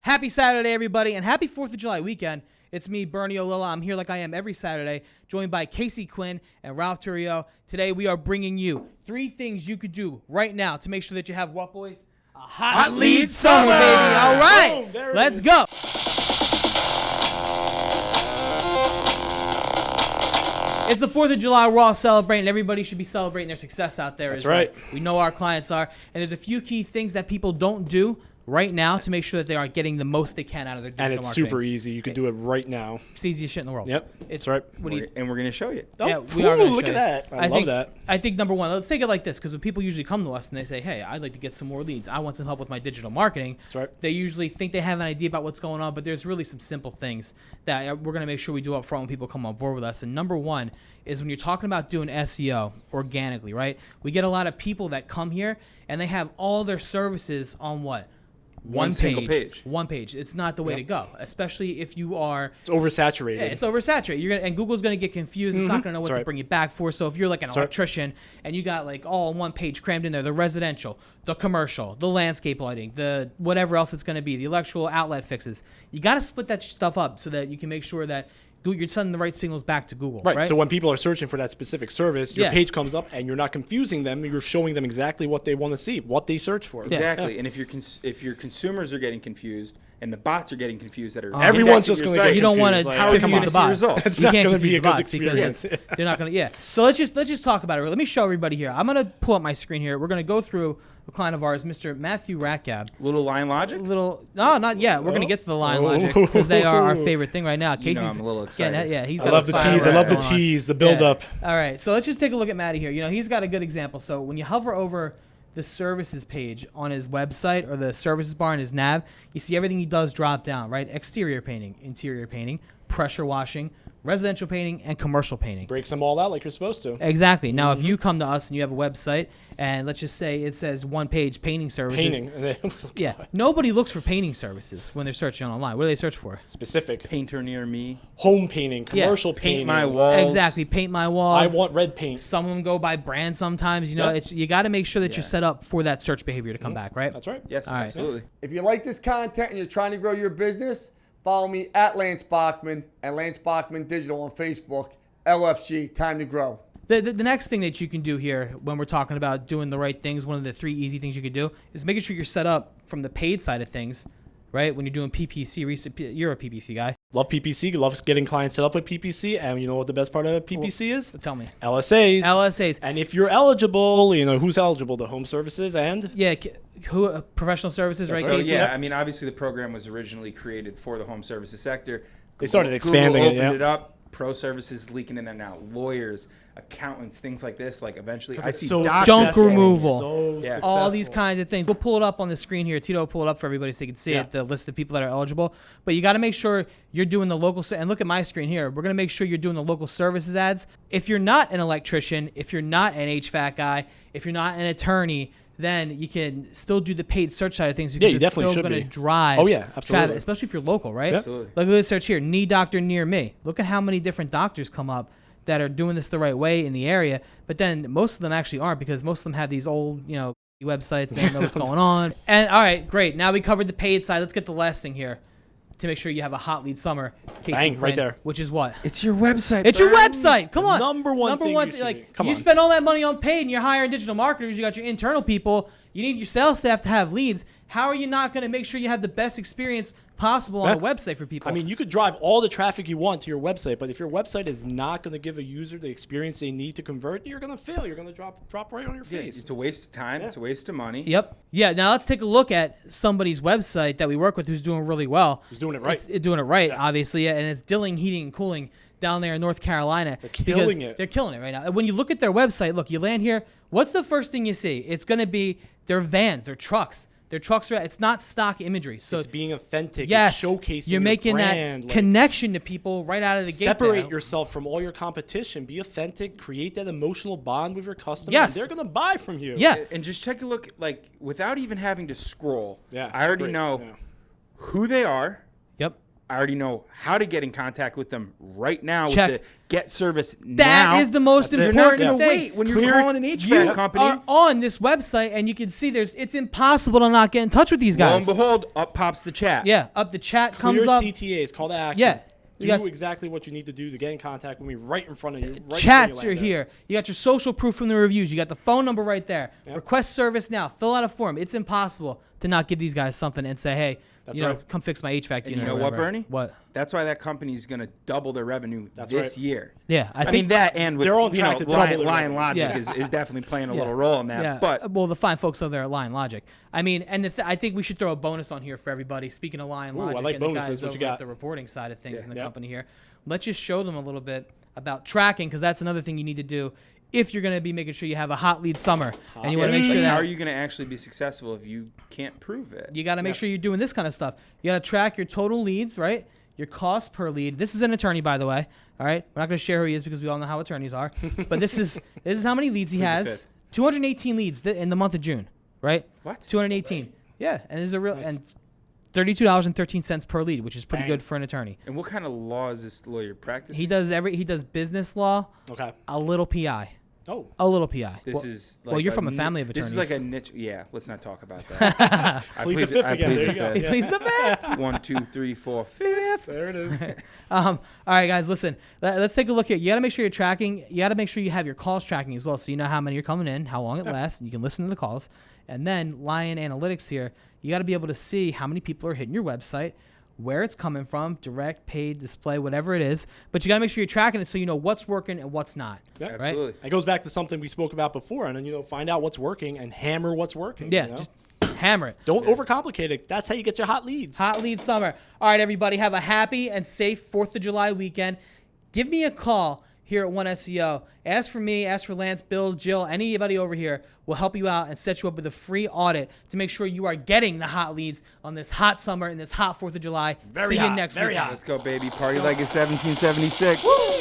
Happy Saturday, everybody, and happy 4th of July weekend. It's me, Bernie Olilla. I'm here like I am every Saturday, joined by Casey Quinn and Ralph Turio. Today, we are bringing you 3 things you could do right now to make sure that you have what, boys? A hot lead summer, baby. All right, let's go. It's the 4th of July. We're all celebrating. Everybody should be celebrating their success out there. That's right. We know our clients are. And there's a few key things that people don't do right now to make sure that they are getting the most they can out of their digital marketing. And it's super easy. You can do it right now. It's the easiest shit in the world. Yep. It's right. And we're going to show you. Yeah, Oh, we are gonna look show at you. that. I love that. I think number one, let's take it like this, because when people usually come to us and they say, hey, I'd like to get some more leads. I want some help with my digital marketing. That's right. They usually think they have an idea about what's going on, but there's really some simple things that we're going to make sure we do up front when people come on board with us. And number one is when you're talking about doing SEO organically, right? We get a lot of people that come here and they have all their services on what? One single page. One page. It's not the way to go, especially if you are. It's oversaturated. Yeah, it's oversaturated. And Google's going to get confused. It's not going to know what to bring you back for. So if you're like an electrician and you got like all on one page crammed in there, the residential, the commercial, the landscape lighting, the whatever else it's going to be, the electrical outlet fixes, you got to split that stuff up so that you can make sure that you're sending the right signals back to Google. Right. So when people are searching for that specific service, your page comes up and you're not confusing them. You're showing them exactly what they want to see, what they search for. Exactly. Yeah. And if your consumers are getting confused and the bots are getting confused that are everyone's just going to get you don't want to confused confuse the bots. It's You not can't going to confuse be the a good bots because experience. they're not going to. Yeah. So let's just talk about it. Let me show everybody here. I'm going to pull up my screen here. We're going to go through a client of ours, Mr. Matthew Ratgab. Little line logic? No, not yet. We're going to get to the line logic because they are our favorite thing right now. Casey's, I'm a little excited. Yeah, he's I got love the tease. I love the tease, the build up. All right, so let's just take a look at Matty here. You know, he's got a good example. So when you hover over the services page on his website or the services bar in his nav, you see everything he does drop down, right? Exterior painting, interior painting, pressure washing, residential painting, and commercial painting. Breaks them all out like you're supposed to. Exactly. Now, if you come to us and you have a website, and let's just say it says one page painting services. Painting. Yeah. Nobody looks for painting services when they're searching online. What do they search for? Specific. Painter near me. Home painting, commercial painting. Paint my walls. Exactly. Paint my walls. I want red paint. Some of them go by brand sometimes. You know, you got to make sure that you're set up for that search behavior to come back, right? That's right. Yes, right. absolutely. If you like this content and you're trying to grow your business, follow me at Lance Bachman and Lance Bachman Digital on Facebook. LFG, time to grow. The next thing that you can do here when we're talking about doing the right things, one of the 3 easy things you could do is making sure you're set up from the paid side of things, right? When you're doing PPC, you're a PPC guy. Love PPC. Love getting clients set up with PPC. And you know what the best part of PPC is? Tell me. LSAs. And if you're eligible, you know, who's eligible? The home services and? Yeah, professional services, right, So Casey? yeah, I mean, obviously the program was originally created for the home services sector. They started expanding Google it, opened it up. Pro services leaking in there now. Lawyers, accountants, things like this. Like eventually, I see doctors. Junk removal. So all these kinds of things. We'll pull it up on the screen here. Tito will pull it up for everybody so you can see it, the list of people that are eligible. But you got to make sure you're doing the local, and look at my screen here. We're going to make sure you're doing the local services ads. If you're not an electrician, if you're not an HVAC guy, if you're not an attorney, then you can still do the paid search side of things because you it's definitely still should going to be. drive Absolutely. traffic, especially if you're local, right? Absolutely. Look at this search here, knee doctor near me. Look at how many different doctors come up that are doing this the right way in the area, but then most of them actually aren't because most of them have these old, websites. They don't know what's going on. And all right, great. Now we covered the paid side. Let's get the last thing here to make sure you have a hot lead summer. Casey Bang, Quinn, right there. Which is what? It's your website. It's your website. Come on. Number one thing you should like do. Come you on. spend all that money on paid and you're hiring digital marketers, you got your internal people, you need your sales staff to have leads. How are you not going to make sure you have the best experience possible on the website for people? I mean, you could drive all the traffic you want to your website, but if your website is not going to give a user the experience they need to convert, you're going to fail. You're going to drop right on your face. It's a waste of time. It's a waste of money. Yep. Yeah. Now let's take a look at somebody's website that we work with who's doing really well. Who's doing it right. Doing it right, obviously, and it's Dilling Heating and Cooling down there in North Carolina. They're killing it. They're killing it right now. When you look at their website, look, you land here. What's the first thing you see? It's going to be their vans, their trucks. Their trucks are. It's not stock imagery. So it's being authentic. Yes, it's showcasing you're making your brand, that connection to people right out of the gate. Separate yourself from all your competition. Be authentic. Create that emotional bond with your customer. Yes. They're going to buy from you. Yeah. And just take a look, without even having to scroll. Yeah, I already great. know Yeah. who they are, Yep. I already know how to get in contact with them right now. Check. With the get service now. That is the most That's it. important You're not thing. gonna wait when you're Clear- calling an HVAC You company. are on this website, and you can see it's impossible to not get in touch with these Lo and guys. behold, up pops the chat. Yeah, up the chat Clear comes up. CTAs, call to actions. Yeah. Do You got- exactly what you need to do to get in contact with me right in front of you. Right Chats before are you land there. here. You got your social proof from the reviews. You got the phone number right there. Request service now. Fill out a form. It's impossible to not give these guys something and say, hey, That's you know, right. come fix my HVAC And unit. you know or what, whatever. Bernie? What? That's why that company's going to double their revenue That's this right. year. Yeah, I I think mean, that and with, They're on you track know, to double their Lion revenue. Logic Yeah. is definitely playing a Yeah. little role in that. Yeah, But well, the fine folks over there at Lion Logic. I mean, and I think we should throw a bonus on here for everybody. Speaking of Lion Ooh, I Logic, like and the bonuses. guys What you over at got? the reporting side of things in the Yep. company here, let's just show them a little bit about tracking, because that's another thing you need to do if you're going to be making sure you have a hot lead summer, and you want to make sure like, that how are you going to actually be successful if you can't prove it? you got to make sure you're doing this kind of stuff. You got to track your total leads, right? Your cost per lead. This is an attorney, by the way. All right, we're not going to share who he is because we all know how attorneys are. But this is how many leads he Plead the has. fifth. 218 leads in the month of June, right? What? 218. Yeah, and there's a real Nice. and $32.13 per lead, which is pretty Bang. good for an attorney. And what kind of law is this lawyer practicing? He does business law, Okay. a little PI, Oh. a little PI. This Well- is well, like you're from a ni- family of This is like a attorneys. niche. Yeah, let's not talk about that. I Plead the fifth I again. plead There the you go. fifth. Yeah. Please the fifth. 1, 2, 3, 4, 5. There it is. All right, guys, listen. Let's take a look here. You got to make sure you're tracking. You got to make sure you have your calls tracking as well, so you know how many are coming in, how long it lasts, and you can listen to the calls. And then Lion Analytics here, you got to be able to see how many people are hitting your website, where it's coming from, direct, paid, display, whatever it is. But you got to make sure you're tracking it so you know what's working and what's not. Yeah. Right? Absolutely. It goes back to something we spoke about before, and then find out what's working and hammer what's working. Yeah, you know? just hammer it. Don't overcomplicate it. That's how you get your hot leads. Hot lead summer. All right, everybody, have a happy and safe 4th of July weekend. Give me a call here at One SEO. Ask for me, ask for Lance, Bill, Jill, anybody over here will help you out and set you up with a free audit to make sure you are getting the hot leads on this hot summer and this hot 4th of July. Very See you hot, next very weekend. hot. Let's go, baby. Party like it's 1776. Woo!